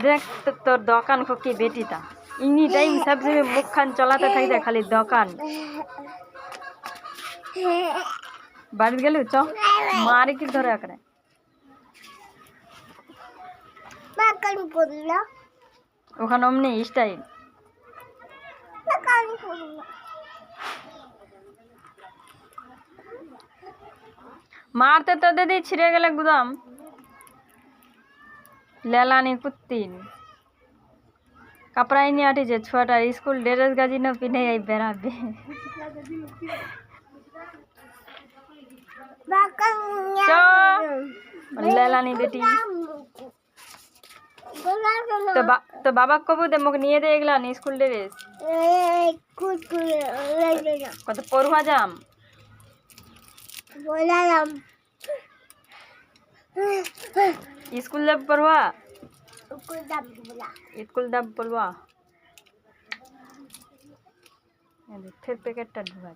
দেখ তোর দোকান কি বেটিটা ইনি টাইম সবসময় মুখখান চলাতে থাকতে খালি দোকান বাড়ি গেল চ মারে কি ধরে আঁকড়ে ওখানে অমনি স্টাইল मारते तो दीदी छिड़े गले गुदाम लेलानी कुत्तीन कपड़ा ही नहीं आटी जे छोटा स्कूल ड्रेस गाजी न पिने आई बेराबे चो लेलानी बेटी तो बाबा को बोलते मुक निये दे गला नी स्कूल ड्रेस कत परुआ जाम स्कूल जब पढ़वा स्कूल जब पढ़वा फिर पैकेट ढुआ